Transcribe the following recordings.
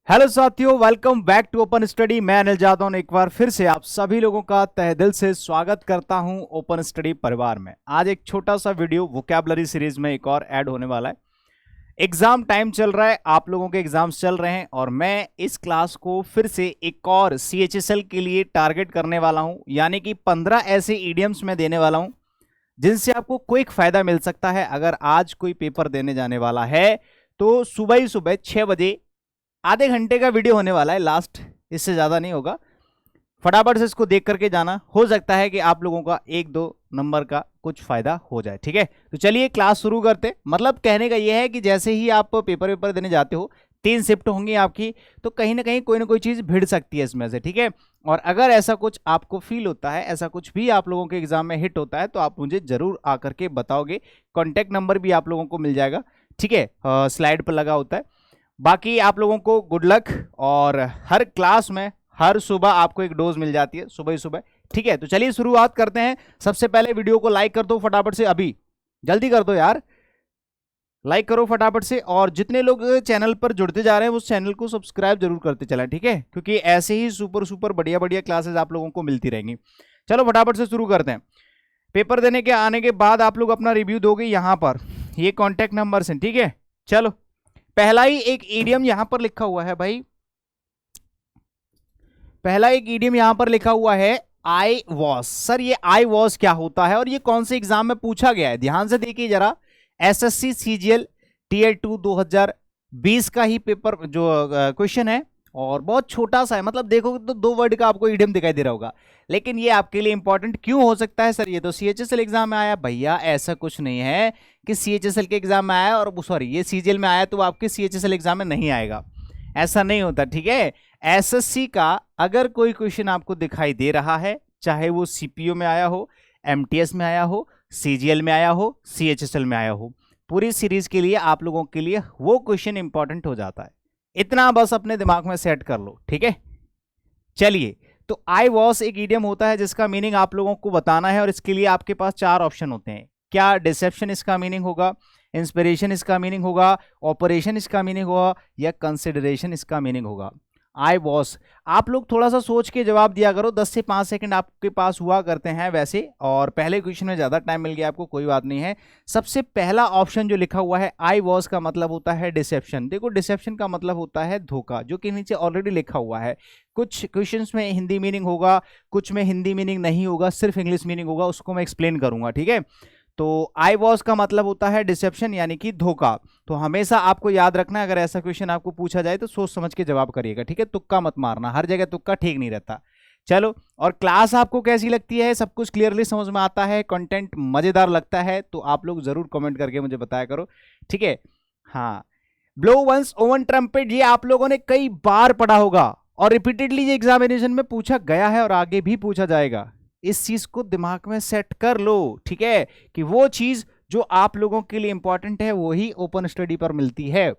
Hello साथियों, welcome back to open study. मैं अनिल जादव एक बार फिर से आप सभी लोगों का तहे दिल से स्वागत करता हूं ओपन स्टडी परिवार में। आज एक छोटा सा वीडियो वोकैबुलरी सीरीज में एक और ऐड होने वाला है। एग्जाम टाइम चल रहा है, आप लोगों के एग्जाम्स चल रहे हैं और मैं इस क्लास को फिर से एक और CHSL के लिए टारगेट करने वाला हूं, यानी कि 15 ऐसे ईडियम्स में देने वाला हूं जिनसे आपको क्विक फायदा मिल सकता है। अगर आज कोई पेपर देने जाने वाला है तो सुबह ही सुबह 6 बजे आधे घंटे का वीडियो होने वाला है, लास्ट, इससे ज़्यादा नहीं होगा। फटाफट से इसको देख करके जाना, हो सकता है कि आप लोगों का 1-2 नंबर का कुछ फायदा हो जाए। ठीक है, तो चलिए क्लास शुरू करते। मतलब कहने का यह है कि जैसे ही आप पेपर देने जाते हो, 3 शिफ्ट होंगी आपकी, तो कहीं ना कहीं कोई ना कोई चीज़ भिड़ सकती है इसमें से। ठीक है, और अगर ऐसा कुछ आपको फील होता है, ऐसा कुछ भी आप लोगों के एग्जाम में हिट होता है, तो आप मुझे जरूर आकर के बताओगे। कॉन्टैक्ट नंबर भी आप लोगों को मिल जाएगा, ठीक है, स्लाइड पर लगा होता है। बाकी आप लोगों को गुड लक, और हर क्लास में हर सुबह आपको एक डोज मिल जाती है, सुबह ही सुबह। ठीक है, तो चलिए शुरुआत करते हैं। सबसे पहले वीडियो को लाइक कर दो फटाफट से, अभी जल्दी कर दो यार, लाइक करो फटाफट से। और जितने लोग चैनल पर जुड़ते जा रहे हैं उस चैनल को सब्सक्राइब जरूर करते चलें, ठीक है, क्योंकि ऐसे ही सुपर सुपर बढ़िया बढ़िया क्लासेस आप लोगों को मिलती रहेंगी। चलो फटाफट से शुरू करते हैं। पेपर देने के आने के बाद आप लोग अपना रिव्यू दोगे यहाँ पर, ये कॉन्टैक्ट नंबर से। ठीक है, चलो पहला ही एक ईडियम यहां पर लिखा हुआ है भाई, पहला एक ईडियम यहां पर लिखा हुआ है आई वॉज। सर ये आई वॉज क्या होता है और ये कौन से एग्जाम में पूछा गया है? ध्यान से देखिए जरा, SSC CGL Tier 2 2020 का ही पेपर जो क्वेश्चन है, और बहुत छोटा सा है। मतलब देखोगे तो 2 वर्ड का आपको ईडियम दिखाई दे रहा होगा, लेकिन ये आपके लिए इंपॉर्टेंट क्यों हो सकता है? सर ये तो CHSL एग्जाम में आया। भैया ऐसा कुछ नहीं है कि CHSL के एग्जाम में आया और सॉरी ये CGL में आया तो आपके CHSL एग्जाम में नहीं आएगा, ऐसा नहीं होता। ठीक है, SSC का अगर कोई क्वेश्चन आपको दिखाई दे रहा है, चाहे वो CPO में आया हो, MTS में आया हो, CGL में आया हो, CHSL में आया हो, पूरी सीरीज के लिए आप लोगों के लिए वो क्वेश्चन इंपॉर्टेंट हो जाता है। इतना बस अपने दिमाग में सेट कर लो, ठीक है। चलिए, तो आई वॉस एक ईडियम होता है जिसका मीनिंग आप लोगों को बताना है, और इसके लिए आपके पास 4 ऑप्शन होते हैं। क्या डिसेप्शन इसका मीनिंग होगा, इंस्पिरेशन इसका मीनिंग होगा, ऑपरेशन इसका मीनिंग होगा, या कंसिडरेशन इसका मीनिंग होगा। आई वॉस, आप लोग थोड़ा सा सोच के जवाब दिया करो, 10 से 5 सेकंड आपके पास हुआ करते हैं वैसे, और पहले क्वेश्चन में ज़्यादा टाइम मिल गया आपको, कोई बात नहीं है। सबसे पहला ऑप्शन जो लिखा हुआ है आई वॉस का मतलब होता है डिसेप्शन। देखो डिसेप्शन का मतलब होता है धोखा, जो कि नीचे ऑलरेडी लिखा हुआ है। कुछ क्वेश्चंस में हिंदी मीनिंग होगा, कुछ में हिंदी मीनिंग नहीं होगा, सिर्फ इंग्लिश मीनिंग होगा, उसको मैं एक्सप्लेन करूंगा। ठीक है, तो आई वॉज का मतलब होता है डिसेप्शन, यानी कि धोखा। तो हमेशा आपको याद रखना है, अगर ऐसा क्वेश्चन आपको पूछा जाए तो सोच समझ के जवाब करिएगा, ठीक है। तुक्का मत मारना, हर जगह तुक्का ठीक नहीं रहता। चलो, और क्लास आपको कैसी लगती है? सब कुछ क्लियरली समझ में आता है, कंटेंट मजेदार लगता है? तो आप लोग जरूर कमेंट करके मुझे बताया करो, ठीक है। हाँ, ब्लो वंस ओवन ट्रम्पेट, ये आप लोगों ने कई बार पढ़ा होगा और रिपीटेडली ये एग्जामिनेशन में पूछा गया है और आगे भी पूछा जाएगा। इस चीज को दिमाग में सेट कर लो, ठीक है, कि वो चीज जो आप लोगों के लिए इंपॉर्टेंट है वही ओपन स्टडी पर मिलती है।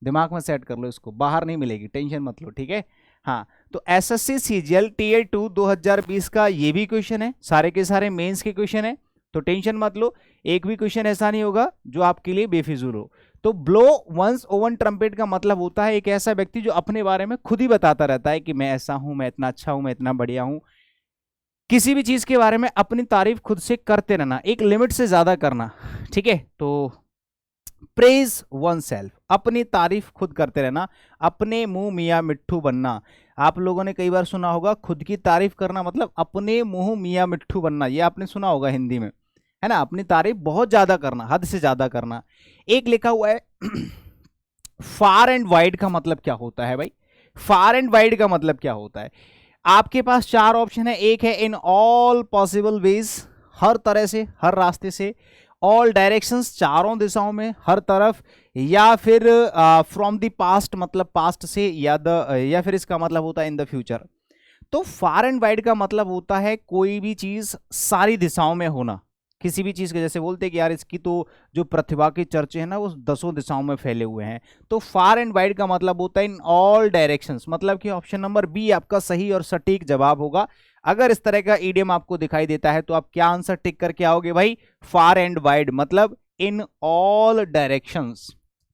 दिमाग में सेट कर लो, इसको बाहर नहीं मिलेगी, टेंशन मत लो, ठीक है। हाँ, तो SSC CGL Tier 2 2020 का ये भी क्वेश्चन है, सारे के सारे मेंस के क्वेश्चन है, तो टेंशन मत लो, एक भी क्वेश्चन ऐसा नहीं होगा जो आपके लिए बेफिजूल हो। तो ब्लो वंस ओवन ट्रम्पेट का मतलब होता है एक ऐसा व्यक्ति जो अपने बारे में खुद ही बताता रहता है कि मैं ऐसा हूं, मैं इतना अच्छा हूं, मैं इतना बढ़िया हूं। किसी भी चीज के बारे में अपनी तारीफ खुद से करते रहना, एक लिमिट से ज्यादा करना, ठीक है। तो प्रेज वन सेल्फ, अपनी तारीफ खुद करते रहना, अपने मुंह मियाँ मिट्ठू बनना। आप लोगों ने कई बार सुना होगा खुद की तारीफ करना मतलब अपने मुंह मियाँ मिट्ठू बनना, ये आपने सुना होगा हिंदी में, है ना। अपनी तारीफ बहुत ज्यादा करना, हद से ज्यादा करना। एक लिखा हुआ है फार एंड वाइड का मतलब क्या होता है भाई? फार एंड वाइड का मतलब क्या होता है? आपके पास 4 ऑप्शन है। एक है इन ऑल पॉसिबल वेज, हर तरह से, हर रास्ते से, ऑल डायरेक्शंस, चारों दिशाओं में, हर तरफ, या फिर फ्रॉम द पास्ट मतलब पास्ट से, या फिर इसका मतलब होता है इन द फ्यूचर। तो फार एंड वाइड का मतलब होता है कोई भी चीज सारी दिशाओं में होना, किसी भी चीज के, जैसे बोलते हैं कि यार इसकी तो जो प्रतिभा के चर्चे हैं ना वो 10 दिशाओं में फैले हुए हैं। तो फार एंड वाइड का मतलब होता है इन ऑल डायरेक्शंस, मतलब कि ऑप्शन नंबर बी आपका सही और सटीक जवाब होगा। अगर इस तरह का ईडियम आपको दिखाई देता है तो आप क्या आंसर टिक करके आओगे भाई? फार एंड वाइड मतलब इन ऑल डायरेक्शंस।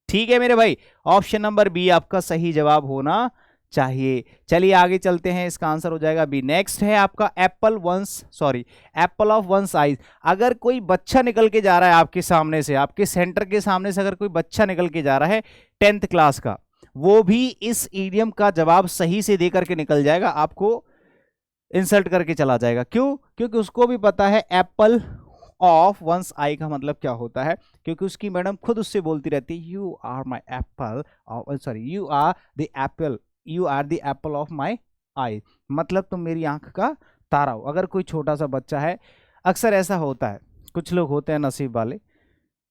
ठीक है मेरे भाई, ऑप्शन नंबर बी आपका सही जवाब होना चाहिए। चलिए आगे चलते हैं, इसका आंसर हो जाएगा बी। नेक्स्ट है आपका एप्पल ऑफ वंस आईज। अगर कोई बच्चा निकल के जा रहा है आपके सामने से, आपके सेंटर के सामने से अगर कोई बच्चा निकल के जा रहा है 10th क्लास का, वो भी इस इडियम का जवाब सही से दे करके निकल जाएगा, आपको इंसल्ट करके चला जाएगा। क्यों? क्योंकि उसको भी पता है एप्पल ऑफ वंस आई का मतलब क्या होता है, क्योंकि उसकी मैडम खुद उससे बोलती रहती है you are my apple, sorry you are the apple of my eye, मतलब तुम मेरी आंख का तारा हो। अगर कोई छोटा सा बच्चा है, अक्सर ऐसा होता है, कुछ लोग होते हैं नसीब वाले,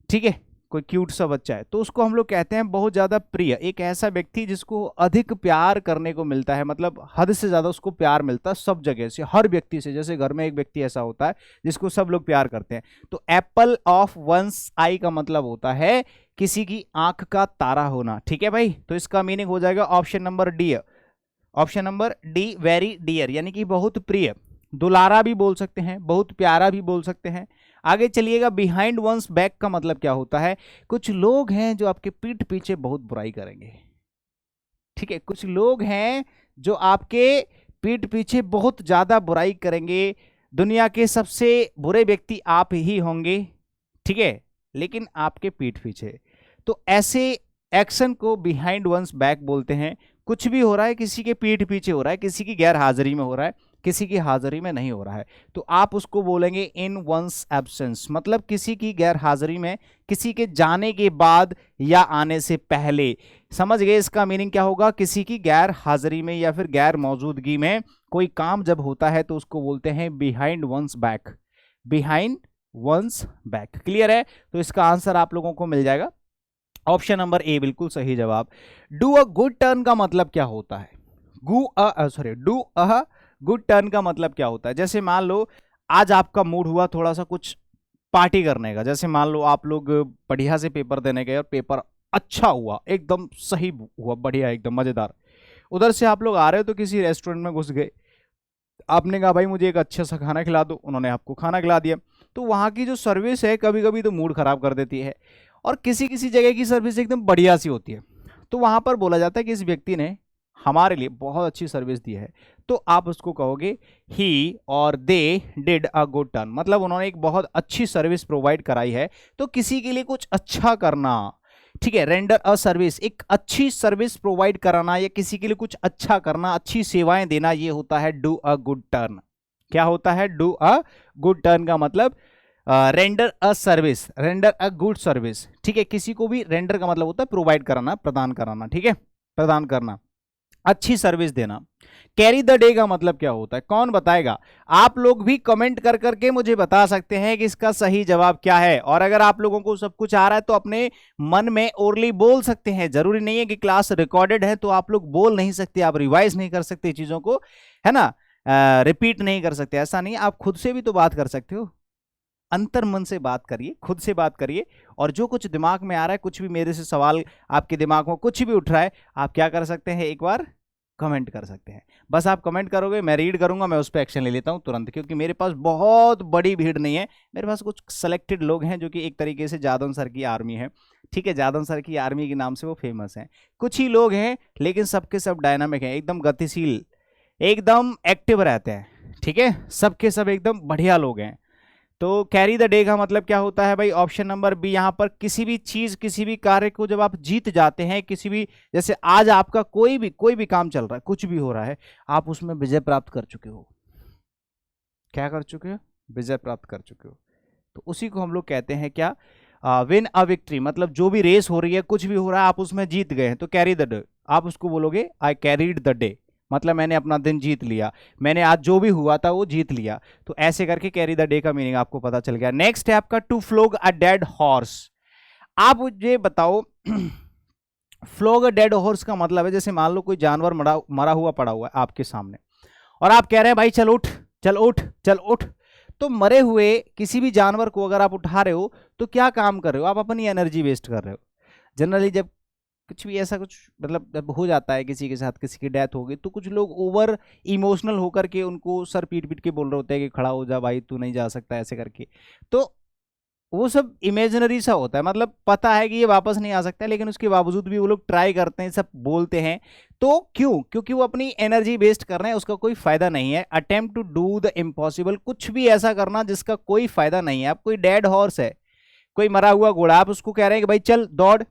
ठीक है, कोई क्यूट सा बच्चा है तो उसको हम लोग कहते हैं बहुत ज़्यादा प्रिय, एक ऐसा व्यक्ति जिसको अधिक प्यार करने को मिलता है, मतलब हद से ज़्यादा उसको प्यार मिलता है सब जगह से, हर व्यक्ति से। जैसे घर में एक व्यक्ति ऐसा होता है जिसको सब लोग प्यार करते हैं, तो एप्पल ऑफ वंस आई का मतलब होता है किसी की आंख का तारा होना। ठीक है भाई, तो इसका मीनिंग हो जाएगा option number D, option number D, very dear, यानी कि बहुत प्रिय, दुलारा भी बोल सकते हैं, बहुत प्यारा भी बोल सकते हैं। आगे चलिएगा, बिहाइंड वंस बैक का मतलब क्या होता है? कुछ लोग हैं जो आपके पीठ पीछे बहुत बुराई करेंगे। ठीक है, कुछ लोग हैं जो आपके पीठ पीछे बहुत ज्यादा बुराई करेंगे, दुनिया के सबसे बुरे व्यक्ति आप ही होंगे, ठीक है, लेकिन आपके पीठ पीछे। तो ऐसे एक्शन को बिहाइंड वंस बैक बोलते हैं। कुछ भी हो रहा है किसी के पीठ पीछे हो रहा है, किसी की गैर हाजिरी में हो रहा है, किसी की हाजिरी में नहीं हो रहा है, तो आप उसको बोलेंगे इन वंस एब्सेंस, मतलब किसी की गैर हाजिरी में, किसी के जाने के बाद या आने से पहले। समझ गए इसका मीनिंग क्या होगा? किसी की गैर हाजिरी में या फिर गैर मौजूदगी में कोई काम जब होता है तो उसको बोलते हैं behind one's back, behind one's back. Clear है? तो इसका आंसर आप लोगों को मिल जाएगा ऑप्शन नंबर ए, बिल्कुल सही जवाब। डू अ गुड टर्न का मतलब क्या होता है? डू अ गुड टर्न का मतलब क्या होता है? जैसे मान लो आज आपका मूड हुआ थोड़ा सा कुछ पार्टी करने का, जैसे मान लो आप लोग बढ़िया से पेपर देने गए और पेपर अच्छा हुआ, एकदम सही हुआ, बढ़िया, एकदम मजेदार। उधर से आप लोग आ रहे हो तो किसी रेस्टोरेंट में घुस गए, आपने कहा भाई मुझे एक अच्छा सा खाना खिला दो, उन्होंने आपको खाना खिला दिया। तो वहाँ की जो सर्विस है कभी कभी तो मूड खराब कर देती है, और किसी किसी जगह की सर्विस एकदम बढ़िया सी होती है, तो वहाँ पर बोला जाता है कि इस व्यक्ति ने हमारे लिए बहुत अच्छी सर्विस दी है, तो आप उसको कहोगे ही और they did a good turn, मतलब उन्होंने एक बहुत अच्छी सर्विस प्रोवाइड कराई है। तो किसी के लिए कुछ अच्छा करना, ठीक है, रेंडर अ सर्विस, एक अच्छी सर्विस प्रोवाइड कराना या किसी के लिए कुछ अच्छा करना, अच्छी सेवाएं देना, ये होता है डू अ गुड टर्न। क्या होता है? डू अ गुड टर्न का मतलब render a service, render a good service. ठीक है, किसी को भी रेंडर का मतलब होता है प्रोवाइड कराना, प्रदान कराना, ठीक है, प्रदान करना, अच्छी सर्विस देना। कैरी द डे का मतलब क्या होता है? कौन बताएगा? आप लोग भी कमेंट कर करके मुझे बता सकते हैं कि इसका सही जवाब क्या है, और अगर आप लोगों को सब कुछ आ रहा है तो अपने मन में ओरली बोल सकते हैं। जरूरी नहीं है कि क्लास रिकॉर्डेड है तो आप लोग बोल नहीं सकते, आप रिवाइज नहीं कर सकते चीजों को, है ना, रिपीट नहीं कर सकते, ऐसा नहीं, आप खुद से भी तो बात कर सकते हो। अंतर मन से बात करिए, खुद से बात करिए, और जो कुछ दिमाग में आ रहा है, कुछ भी मेरे से सवाल आपके दिमाग में कुछ भी उठ रहा है, आप क्या कर सकते हैं, एक बार कमेंट कर सकते हैं। बस आप कमेंट करोगे, मैं रीड करूंगा, मैं उस पर एक्शन ले लेता हूं तुरंत, क्योंकि मेरे पास बहुत बड़ी भीड़ नहीं है, मेरे पास कुछ सेलेक्टेड लोग हैं जो कि एक तरीके से जादव सर की आर्मी है। ठीक है, जादव सर की आर्मी के नाम से वो फेमस हैं। कुछ ही लोग हैं लेकिन सबके सब डायनामिक हैं, एकदम गतिशील, एकदम एक्टिव रहते हैं। ठीक है, सबके सब एकदम बढ़िया लोग हैं। तो कैरी द डे का मतलब क्या होता है भाई? Option number B. यहां पर किसी भी चीज, किसी भी कार्य को जब आप जीत जाते हैं, किसी भी, जैसे आज आपका कोई भी काम चल रहा है, कुछ भी हो रहा है, आप उसमें विजय प्राप्त कर चुके हो। क्या कर चुके हो? विजय प्राप्त कर चुके हो। तो उसी को हम लोग कहते हैं क्या? विन अ विक्ट्री, मतलब जो भी रेस हो रही है, कुछ भी हो रहा है, आप उसमें जीत गए हैं, तो कैरी द डे, आप उसको बोलोगे आई कैरीड द डे, मतलब मैंने अपना दिन जीत लिया, मैंने आज जो भी हुआ था वो जीत लिया। तो ऐसे करके कैरी द डे का मीनिंग आपको पता चल गया। नेक्स्ट है आपका टू फ्लोग अ डेड हॉर्स। आप मुझे बताओ फ्लोग अ डेड हॉर्स का मतलब है, जैसे मान लो कोई जानवर मरा हुआ पड़ा हुआ है आपके सामने, और आप कह रहे हैं भाई चल उठ, चल उठ, चल उठ। तो मरे हुए किसी भी जानवर को अगर आप उठा रहे हो तो क्या काम कर रहे हो? आप अपनी एनर्जी वेस्ट कर रहे हो। जनरली जब कुछ भी ऐसा कुछ, मतलब जब हो जाता है किसी के साथ, किसी की डेथ हो गई, तो कुछ लोग ओवर इमोशनल होकर के उनको सर पीट पीट के बोल रहे होते हैं कि खड़ा हो जा भाई, तू नहीं जा सकता, ऐसे करके। तो वो सब इमेजिनरी सा होता है, मतलब पता है कि ये वापस नहीं आ सकता है, लेकिन उसके बावजूद भी वो लोग ट्राई करते हैं, सब बोलते हैं। तो क्यों? क्योंकि वो अपनी एनर्जी वेस्ट कर रहे हैं, उसका कोई फायदा नहीं है। Attempt to do the impossible, कुछ भी ऐसा करना जिसका कोई फायदा नहीं है। आप कोई डेड हॉर्स है, कोई मरा हुआ घोड़ा, आप उसको कह रहे हैं कि भाई चल दौड़,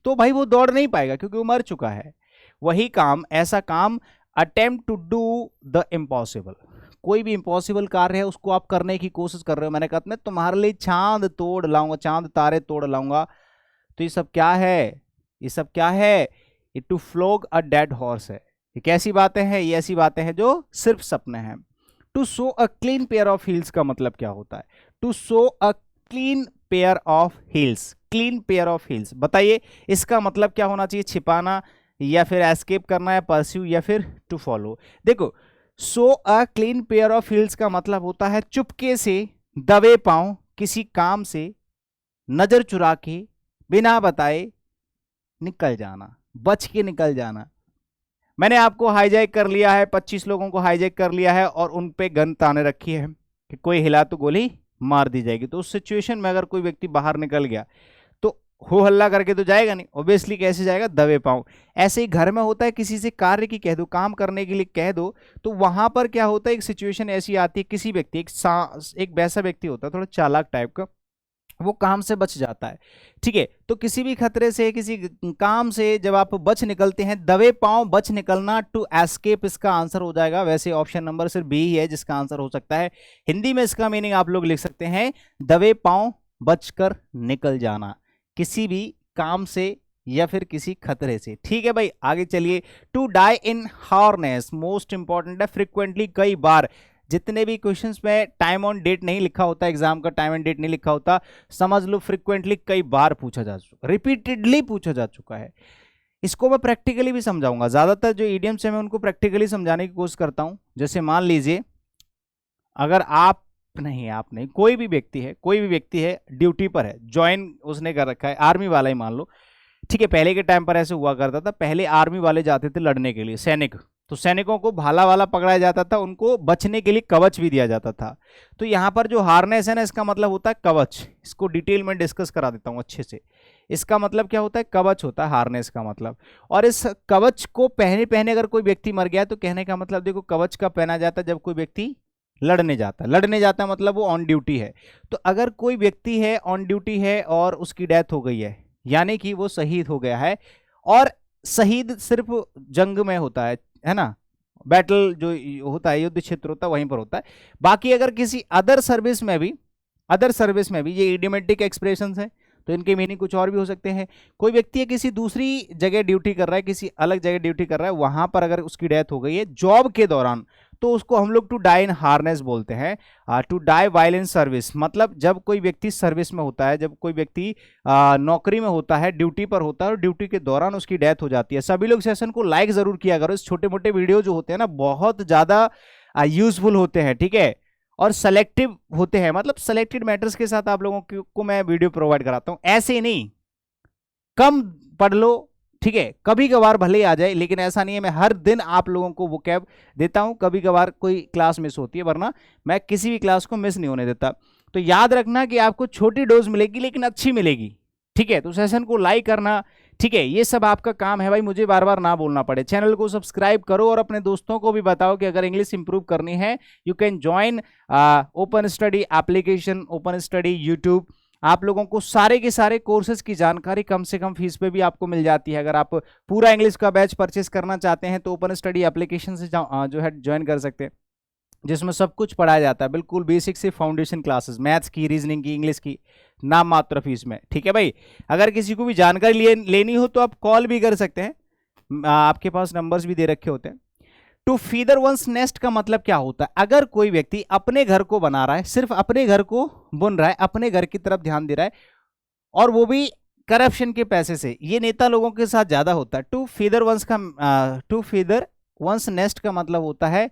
तो भाई वो दौड़ नहीं पाएगा क्योंकि वो मर चुका है। वही काम, ऐसा काम, attempt to do the impossible, कोई भी इम्पॉसिबल कार्य है उसको आप करने की कोशिश कर रहे हो। मैंने कहा मैं तुम्हारे लिए चांद तोड़ लाऊंगा, चांद तारे तोड़ लाऊंगा। तो ये सब क्या है? ये सब क्या है? ये टू फ्लोग अ डेड हॉर्स है। ये कैसी बातें हैं? ये ऐसी बातें हैं जो सिर्फ सपने हैं। To show a clean pair of heels का मतलब क्या होता है? To show a clean pair of heels, clean pair of heels, बताइए इसका मतलब क्या होना चाहिए? छिपाना, या फिर एस्केप करना, या परस्यू, या फिर टू फॉलो। देखो, so a clean pair of heels का मतलब होता है चुपके से, दबे पांव, किसी काम से नजर चुरा के, बिना बताए निकल जाना, बच के निकल जाना। मैंने आपको हाईजैक कर लिया है, 25 लोगों को हाईजैक कर लिया है और उन पे गन ताने रखी है कि कोई हिला तो गोली मार दी जाएगी। तो उस सिचुएशन में अगर कोई व्यक्ति बाहर निकल गया तो हो हल्ला करके तो जाएगा नहीं, ऑब्वियसली कैसे जाएगा? दबे पांव। ऐसे ही घर में होता है, किसी से कार्य की कह दो, काम करने के लिए कह दो, तो वहां पर क्या होता है, एक सिचुएशन ऐसी आती है, किसी व्यक्ति, एक वैसा व्यक्ति होता है थोड़ा चालाक टाइप का, वो काम से बच जाता है। ठीक है, तो किसी भी खतरे से, किसी काम से जब आप बच निकलते हैं, दबे पांव बच निकलना, टू एस्केप इसका आंसर हो जाएगा। वैसे ऑप्शन नंबर सिर्फ बी ही है जिसका आंसर हो सकता है। हिंदी में इसका मीनिंग आप लोग लिख सकते हैं दबे पांव बचकर निकल जाना, किसी भी काम से या फिर किसी खतरे से। ठीक है भाई, आगे चलिए। To die in harness, most important है, फ्रिक्वेंटली, कई बार। जितने भी क्वेश्चंस में टाइम ऑन डेट नहीं लिखा होता, एग्जाम का टाइम एंड डेट नहीं लिखा होता, समझ लो फ्रिक्वेंटली, कई बार पूछा जा चुका, रिपीटेडली पूछा जा चुका है। इसको मैं प्रैक्टिकली भी समझाऊंगा। ज्यादातर जो इडियम्स है मैं उनको प्रैक्टिकली समझाने की कोशिश करता हूं। जैसे मान लीजिए, अगर आप नहीं, कोई भी व्यक्ति है ड्यूटी पर है, ज्वाइन उसने कर रखा है, आर्मी वाला ही मान लो। ठीक है, पहले के टाइम पर ऐसे हुआ करता था, पहले आर्मी वाले जाते थे लड़ने के लिए, सैनिक, तो सैनिकों को भाला वाला पकड़ाया जाता था, उनको बचने के लिए कवच भी दिया जाता था। तो यहाँ पर जो हार्नेस है ना, इसका मतलब होता है कवच। इसको डिटेल में डिस्कस करा देता हूँ अच्छे से। इसका मतलब क्या होता है? कवच होता है हार्नेस का मतलब। और इस कवच को पहने पहने अगर कोई व्यक्ति मर गया तो कहने का मतलब, देखो कवच का पहना जाता है जब कोई व्यक्ति लड़ने जाता है, मतलब वो ऑन ड्यूटी है। तो अगर कोई व्यक्ति है ऑन ड्यूटी है और उसकी डेथ हो गई है, यानी कि वो शहीद हो गया है। और शहीद सिर्फ जंग में होता है ना, बैटल जो होता है, युद्ध क्षेत्र होता है, वहीं पर होता है। बाकी अगर किसी अदर सर्विस में भी, ये इडियोमेटिक एक्सप्रेशंस हैं, तो इनके मीनिंग कुछ और भी हो सकते हैं। कोई व्यक्ति है किसी दूसरी जगह ड्यूटी कर रहा है, किसी अलग जगह ड्यूटी कर रहा है, वहां पर अगर उसकी डेथ हो गई है जॉब के दौरान, तो उसको हम लोग टू डाई इन हार्नेस बोलते हैं। To die while in service, मतलब जब कोई व्यक्ति सर्विस में होता है, जब कोई व्यक्ति नौकरी में होता है, ड्यूटी पर होता है और ड्यूटी के दौरान उसकी डेथ हो जाती है। सभी लोग सेशन को लाइक जरूर किया करो। इस छोटे मोटे वीडियो जो होते हैं ना, बहुत ज्यादा यूजफुल होते हैं। ठीक है, और सेलेक्टिव होते हैं, मतलब सेलेक्टेड मैटर्स के साथ आप लोगों को मैं वीडियो प्रोवाइड कराता हूं। ऐसे नहीं कम पढ़ लो, ठीक है, कभी कभार भले ही आ जाए, लेकिन ऐसा नहीं है मैं हर दिन आप लोगों को वो कैब देता हूं। कभी कभार कोई क्लास मिस होती है, वरना मैं किसी भी क्लास को मिस नहीं होने देता। तो याद रखना कि आपको छोटी डोज मिलेगी लेकिन अच्छी मिलेगी। ठीक है, तो सेशन को लाइक करना, ठीक है, ये सब आपका काम है भाई, मुझे बार बार ना बोलना पड़े। चैनल को सब्सक्राइब करो और अपने दोस्तों को भी बताओ कि अगर इंग्लिश इंप्रूव करनी है, you can join open study application, open study YouTube. आप लोगों को सारे के सारे कोर्सेज की जानकारी कम से कम फीस पे भी आपको मिल जाती है। अगर आप पूरा इंग्लिश का बैच परचेस करना चाहते हैं तो ओपन स्टडी एप्लीकेशन से जो है ज्वाइन कर सकते हैं, जिसमें सब कुछ पढ़ाया जाता है, बिल्कुल बेसिक से फाउंडेशन क्लासेस, मैथ्स की, रीजनिंग की, इंग्लिश की, नाम मात्र फीस में। ठीक है भाई, अगर किसी को भी जानकारी लेनी हो तो आप कॉल भी कर सकते हैं, आपके पास नंबर्स भी दे रखे होते हैं। टू फीदर वंस नेस्ट का मतलब क्या होता है? अगर कोई व्यक्ति अपने घर को बना रहा है, सिर्फ अपने घर को बुन रहा है, अपने घर की तरफ ध्यान दे रहा है, और वो भी करप्शन के पैसे से, ये नेता लोगों के साथ ज्यादा होता है। टू फीदर वंस नेस्ट का मतलब होता है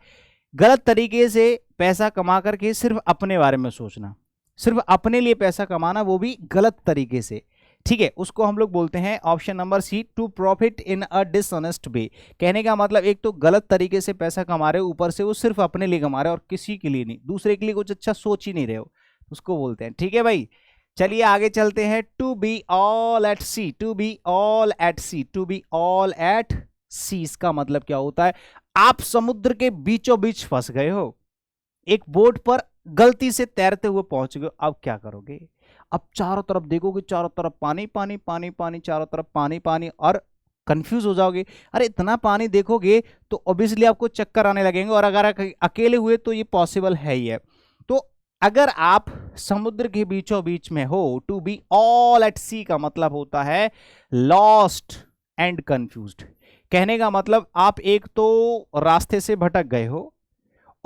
गलत तरीके से पैसा कमा करके सिर्फ अपने बारे में सोचना, सिर्फ अपने लिए पैसा कमाना, वो भी गलत तरीके से। ठीक है, उसको हम लोग बोलते हैं option number C, to profit in a dishonest way. कहने का मतलब एक तो गलत तरीके से पैसा कमा रहे हो, ऊपर से वो सिर्फ अपने लिए कमा रहे हो और किसी के लिए नहीं, दूसरे के लिए कुछ अच्छा सोच ही नहीं रहे हो, उसको बोलते हैं। ठीक है भाई, चलिए आगे चलते हैं। To be all at sea, to be all at sea, to be all at sea, इसका मतलब क्या होता है? आप समुद्र के बीचों बीच फंस गए हो, एक बोट पर गलती से तैरते हुए पहुंच गए, अब क्या करोगे? अब चारों तरफ देखोगे, चारों तरफ पानी पानी पानी पानी, चारों तरफ पानी पानी, और कंफ्यूज हो जाओगे। अरे इतना पानी देखोगे तो ऑब्वियसली आपको चक्कर आने लगेंगे, और अगर अकेले हुए तो ये पॉसिबल है ही है। तो अगर आप समुद्र के बीचों बीच में हो, टू बी ऑल एट सी का मतलब होता है लॉस्ट एंड कंफ्यूज्ड। कहने का मतलब आप एक तो रास्ते से भटक गए हो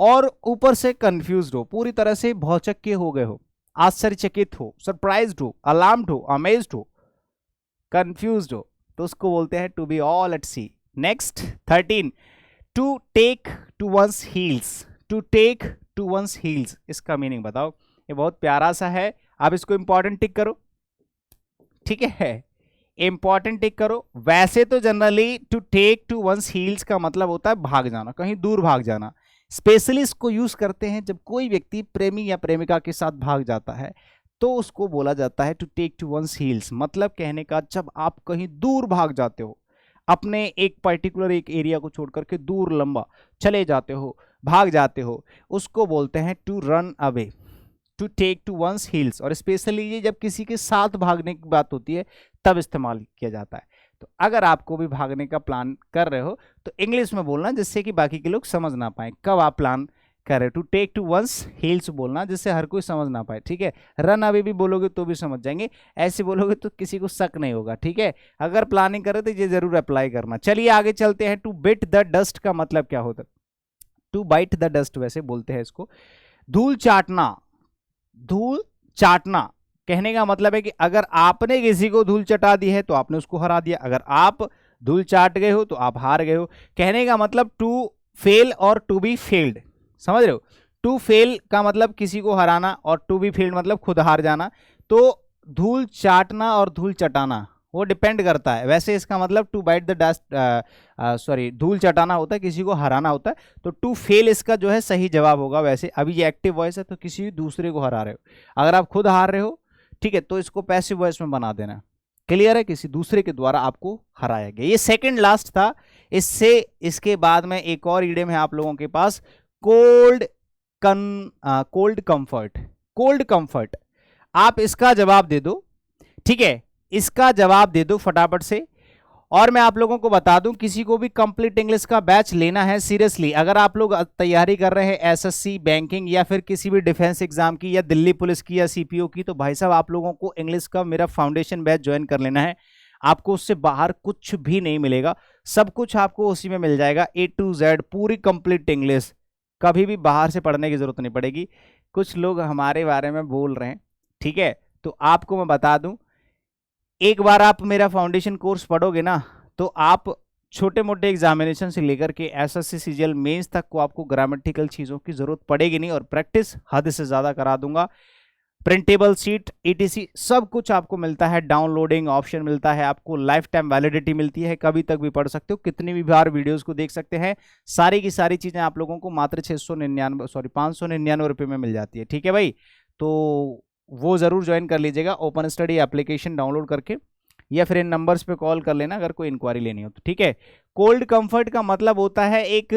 और ऊपर से कंफ्यूज्ड हो, पूरी तरह से भौचक्के हो गए हो, आश्चर्यचकित हो, सरप्राइज्ड हो, अलार्म्ड हो, अमेज्ड हो, कंफ्यूज्ड हो, तो उसको बोलते हैं to be all at sea. Next 13, to take to one's heels, to take to one's heels, इसका मीनिंग बताओ। ये बहुत प्यारा सा है, आप इसको इंपॉर्टेंट टिक करो, ठीक है, इंपॉर्टेंट टिक करो। वैसे तो generally to take to one's heels का मतलब होता है भाग जाना, कहीं दूर भाग जाना। स्पेशली इसको यूज करते हैं जब कोई व्यक्ति प्रेमी या प्रेमिका के साथ भाग जाता है, तो उसको बोला जाता है to take to one's heels. मतलब कहने का जब आप कहीं दूर भाग जाते हो, अपने एक पर्टिकुलर एक एरिया को छोड़ करके दूर लंबा चले जाते हो, भाग जाते हो, उसको बोलते हैं to run away, to take to one's heels. और स्पेशली ये जब किसी के साथ भागने की बात होती है तब इस्तेमाल किया जाता है। तो अगर आपको भी भागने का प्लान कर रहे हो तो इंग्लिश में बोलना, जिससे कि बाकी के लोग समझ ना पाए कब आप प्लान कर रहे हो। To take to one's heels बोलना, जिससे हर कोई समझ ना पाए, ठीक है। रन अवे भी बोलोगे तो भी समझ जाएंगे, ऐसे बोलोगे तो किसी को शक नहीं होगा, ठीक है। अगर प्लानिंग कर रहे तो ये जरूर अप्लाई करना। चलिए आगे चलते हैं। टू बिट द डस्ट का मतलब क्या होता है? टू बाइट द डस्ट वैसे बोलते हैं इसको, धूल चाटना। धूल चाटना कहने का मतलब है कि अगर आपने किसी को धूल चटा दी है तो आपने उसको हरा दिया, अगर आप धूल चाट गए हो तो आप हार गए हो। कहने का मतलब टू फेल और टू बी फेल्ड, समझ रहे हो? टू फेल का मतलब किसी को हराना और टू बी फेल्ड मतलब खुद हार जाना। तो धूल चाटना और धूल चटाना वो डिपेंड करता है। वैसे इसका मतलब to bite the dust, sorry, धूल चटाना होता है, किसी को हराना होता है। तो टू फेल इसका जो है सही जवाब होगा। वैसे अभी ये एक्टिव वॉइस है तो किसी दूसरे को हरा रहे हो। अगर आप खुद हार रहे हो, ठीक है, तो इसको पैसिव वॉइस में बना देना। क्लियर है? किसी दूसरे के द्वारा आपको हराया गया। ये सेकंड लास्ट था। इससे इसके बाद में एक और इडियम है आप लोगों के पास, cold cold comfort. Cold comfort, आप इसका जवाब दे दो, ठीक है, इसका जवाब दे दो फटाफट से। और मैं आप लोगों को बता दूं, किसी को भी कंप्लीट इंग्लिश का बैच लेना है, सीरियसली अगर आप लोग तैयारी कर रहे हैं एसएससी, बैंकिंग या फिर किसी भी डिफेंस एग्जाम की या दिल्ली पुलिस की या सीपीओ की, तो भाई साहब आप लोगों को इंग्लिश का मेरा फाउंडेशन बैच ज्वाइन कर लेना है। आपको उससे बाहर कुछ भी नहीं मिलेगा, सब कुछ आपको उसी में मिल जाएगा, A to Z पूरी कंप्लीट इंग्लिश। कभी भी बाहर से पढ़ने की जरूरत नहीं पड़ेगी। कुछ लोग हमारे बारे में बोल रहे हैं, ठीक है, तो आपको मैं बता दूं, एक बार आप मेरा फाउंडेशन कोर्स पढ़ोगे ना, तो आप छोटे मोटे एग्जामिनेशन से लेकर के एसएससी सीजीएल मेंस तक को आपको ग्रामेटिकल चीज़ों की जरूरत पड़ेगी नहीं, और प्रैक्टिस हद से ज़्यादा करा दूंगा। प्रिंटेबल सीट ETC सब कुछ आपको मिलता है, डाउनलोडिंग ऑप्शन मिलता है आपको, लाइफ टाइम वैलिडिटी मिलती है, कभी तक भी पढ़ सकते हो, कितनी भी बार वीडियोस को देख सकते हैं। सारी की सारी चीज़ें आप लोगों को मात्र 599 रुपये में मिल जाती है, ठीक है भाई। तो वो ज़रूर ज्वाइन कर लीजिएगा, ओपन स्टडी एप्लीकेशन डाउनलोड करके, या फिर इन नंबर्स पे कॉल कर लेना अगर कोई इंक्वायरी लेनी हो तो, ठीक है। कोल्ड कंफर्ट का मतलब होता है एक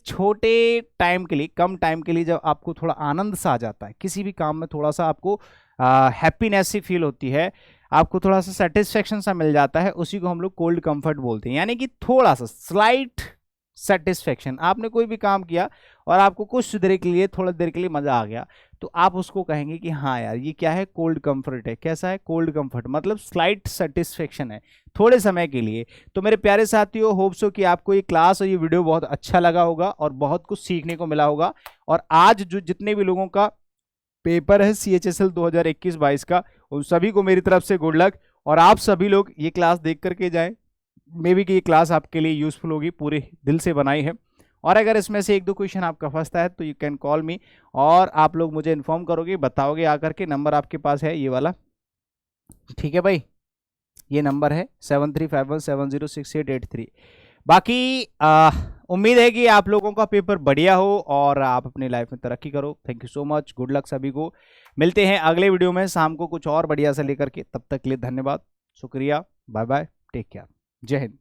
छोटे टाइम के लिए, कम टाइम के लिए, जब आपको थोड़ा आनंद सा आ जाता है, किसी भी काम में थोड़ा सा आपको हैप्पीनेस सी फील होती है, आपको थोड़ा सा सेटिस्फेक्शन सा मिल जाता है, उसी को हम लोग कोल्ड कंफर्ट बोलते हैं। यानी कि थोड़ा सा स्लाइट सेटिस्फेक्शन, आपने कोई भी काम किया और आपको कुछ देर के लिए, थोड़ी देर के लिए मजा आ गया, तो आप उसको कहेंगे कि हाँ यार ये क्या है, कोल्ड कंफर्ट है। कैसा है कोल्ड कंफर्ट? मतलब स्लाइट सेटिस्फेक्शन है थोड़े समय के लिए। तो मेरे प्यारे साथियों, होप सो कि आपको ये क्लास और ये वीडियो बहुत अच्छा लगा होगा और बहुत कुछ सीखने को मिला होगा। और आज जो जितने भी लोगों का पेपर है CHSL 2021-22 का, उन सभी को मेरी तरफ से गुड लक। और आप सभी लोग ये क्लास देख करके जाएं, मे बी कि ये क्लास आपके लिए यूजफुल होगी, पूरे दिल से बनाई है। और अगर इसमें से एक दो क्वेश्चन आपका फंसता है तो यू कैन कॉल मी, और आप लोग मुझे इन्फॉर्म करोगे, बताओगे आकर के। नंबर आपके पास है ये वाला, ठीक है भाई, ये नंबर है 7351706883। बाकी उम्मीद है कि आप लोगों का पेपर बढ़िया हो और आप अपनी लाइफ में तरक्की करो। Thank you so much, good luck सभी को। मिलते हैं अगले वीडियो में शाम को कुछ और बढ़िया से लेकर के, तब तक के लिए धन्यवाद, शुक्रिया, बाय बाय, टेक केयर, जय हिंद।